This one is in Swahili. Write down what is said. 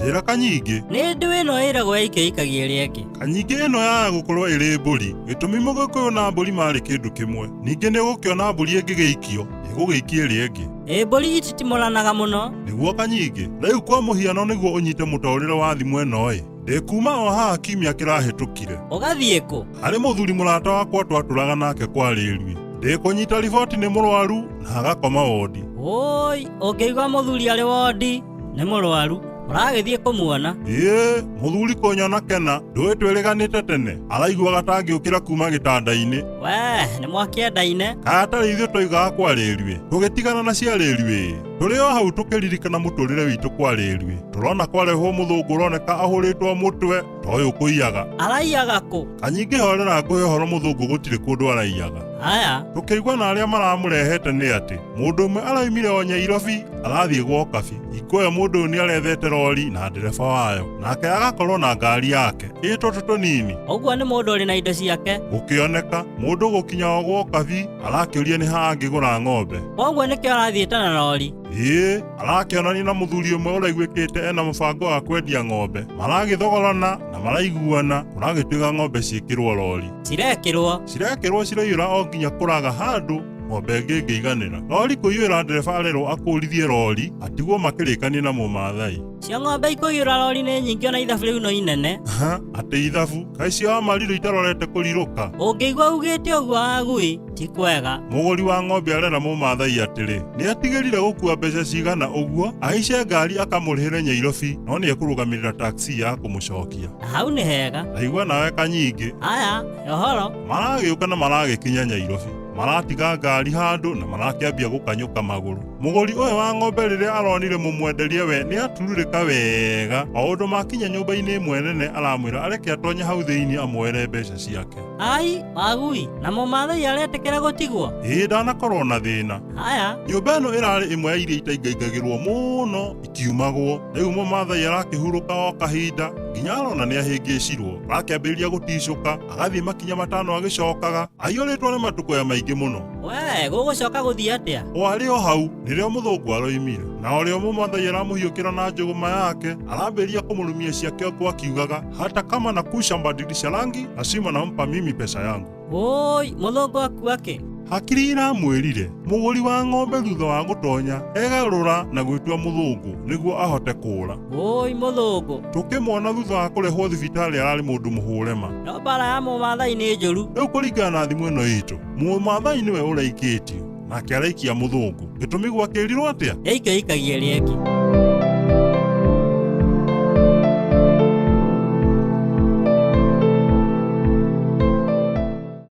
Njĩra Kanyingĩ. Nĩ ndũĩ ĩno ĩragwo ĩikagia ĩrĩa ĩngĩ. Kanyingĩ ĩno ya gũkorwo ĩrĩ mbũri. Gĩtũmi Mũgĩkũyũ na mbũri marĩ kĩndũ kĩmwe. Ningĩ nĩ ũgũkĩona mbũri ĩngĩgĩikio, ĩgũgĩikia ĩrĩa ĩngĩ. Mbũri ititimũranaga mũno. Nĩguo Kanyingĩ. Rĩu kwa mũhiano nĩguo ũnyite mũtũũrĩre wa thimũ ĩno ndĩkuma o haha kiumia kĩrahĩtũkire. Ũgathiĩ kũ? Harĩ mũthuri mũrata wakwa twatũraga nake kwa rĩrue. Ndĩkũnyita riboti nĩ mũrwaru na agakoma wondi. Oi, ũngĩigua mũthuri arĩ wondi nĩ mũrwaru, ũragĩthiĩ kũmuona. Mũthuri kũnyona kena, ndũĩ twĩrĩganĩte tene, araiguaga tangĩũkĩra kuma gĩtanda-inĩ. Nĩ mwakĩendaine. Katarĩ ithuĩ tũigaga kwa rĩrue, tũgĩtigana na cia rĩrue. Tũrĩ o hau tũkĩririkana mũtũrĩre witũ kwa rĩrue. Tũrona kwarehwo mũthũngũ ũroneka ahũrĩtwo mũtwe, toĩ ũkũiyaga. Araiyaga kũ? Kanyingĩ horera ngũhe ũhoro mũthũngũ gũtirĩ kũndũ araiyaga. Aya. Tũkĩigua na arĩa maramũrehete nĩ atĩ mũndũ ũmwe araumire o Nyairobi arathiĩ gwa Kabi. Ikoya mũndũ ũyũ nĩ arethete rori na ndereba wayo, nake agakorwo na ngari yake ĩtũtũ tũnini. Ũguo nĩ mũndũ ũrĩ na indo ciake. Gũkĩoneka mũndũ gũkinya o gwa Kabi arakĩũria nĩ ha angĩgũra ng'ombe. Koguo nĩkĩo arathiĩte na rori. Arakĩonania na mũthuri ũmwe ũraiguĩkĩte ena mũbango wa kwendia ng'ombe. Maragĩthogorana na maraiguana, kũragĩtuĩka ng'ombe ciĩkĩrwo rori. Cirekĩrwo ciroiyũra o nginya kũraga handũ ng'ombe ĩngĩiganĩra. Rori kũiyũra, ndereba arerwo akũrithie rori atigwo makĩrĩkanie na Mũmaathai. Cio ng'ombe ikũiyũra rori nĩ nyingĩ ona ithabu rĩu no inene. Atĩ ithabu kaĩ cia Wamarirũ itarorete kũrirũka. Ũngĩigua ugĩte ũguo Wagui ti kwega. Mũgũri wa ng'ombe arera Mũmaathai atĩrĩ nĩ atigĩrire gũkua mbeca cigana ũguo aice ngari akamũrĩhĩre Nyairobi, no nĩ ekũrũgamĩrĩra taxi ya kũmũcokia. Hau nĩ hega. Ndaigua nawe Kanyingĩ. Aya, ũhoro. Maragĩũka na maragĩkinya Nyairobi. Maratiga ngari handũ na marakĩambia gũkanyũka magũrũ. Mũgũri ũyũ wa ng'ombe rĩrĩa aronire mũmwenderie we nĩ atururĩka wega. O ũndũ makinya nyũmba-inĩ ĩmwe nene aramwĩra areke atonye hau thĩinĩ amuoere mbeca ciake. Ai, Wagui, na Mũmaathai aretĩkĩra gũtigwo? Ndanakorwo na thĩna. Aya. Nyũmba ĩno ĩrarĩ ĩmwe ya iria itaingaingagĩrwo mũno itiumagwo. Rĩu Mũmaathai arakĩhurũka o kahinda nginya arona nĩ ahĩngĩcirwo. Arakĩambĩrĩria gũticũka, agathiĩ makinya matano agĩcokaga, aiyũrĩtwo nĩ matũkũya maingĩ mũno. Gũgũcoka gũthiĩ atĩa? Arĩ o hau nĩrĩo mũthũngũ aroimire, na ũrĩa Mũmaathai aramũhiũkĩra na njũgũma yake arambĩrĩria kũmũrumia ciake ũguo akiugaga, hata kama nakusha mbadilisha rangi lazima nampa mimi pesa yangu. Oi, mũthũngũ akuua kĩ? Hakiri iramwĩrire mũgũri wa ng'ombe thutha wa gũtonya egarũra na gwĩtua mũthũngũ nĩguo ahote kũũra. Oi, mũthũngũ. Tũkĩmwona thutha wa kũrehwo thibitarĩ ararĩ mũndũ mũhũrema. No mbara ya Mũmaathai nĩ njũru. Rĩu kũringana na thimũ ĩno itũ, Mũmaathai nĩwe ũraikĩtio nake araikia mũthũngũ. Gĩtũmi gwakĩrirwo atĩa? Ĩikagia ĩrĩa ĩngĩ.